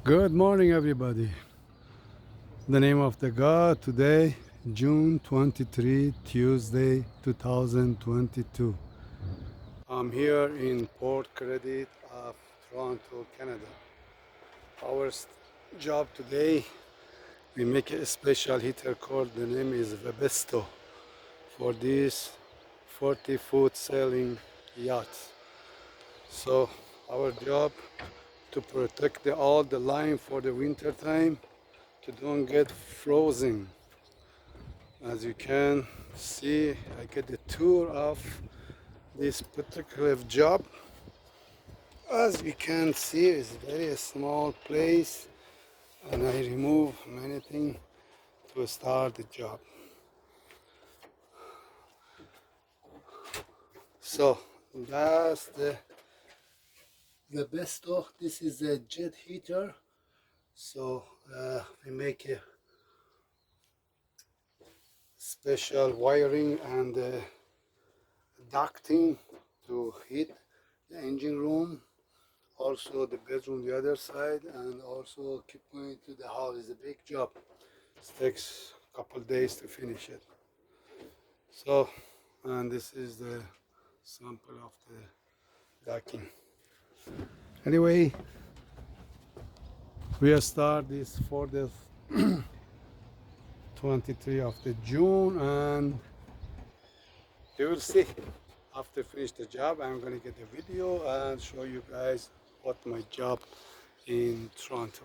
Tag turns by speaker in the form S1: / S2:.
S1: Good morning, everybody. In the name of the God, today, June 23, Tuesday, 2022. I'm here in Port Credit of Toronto, Canada. Our job today, we make a special heater cord. The name is Vebasto for this 40-foot sailing yacht. So our job to protect all the line for the winter time to don't get frozen. As you can see, I get the tour of this particular job. As you can see, it's very small place, and I remove many things to start the job. So that's the best of this is a jet heater. So we make a special wiring and ducting to heat the engine room, also the bedroom the other side, and also keep going to the house. Is a big job. It takes a couple days to finish it. So, and this is the sample of the ducting. Anyway, we start this for the 23 of the June, and you will see after finish the job. I'm gonna get the video and show you guys what my job in Toronto.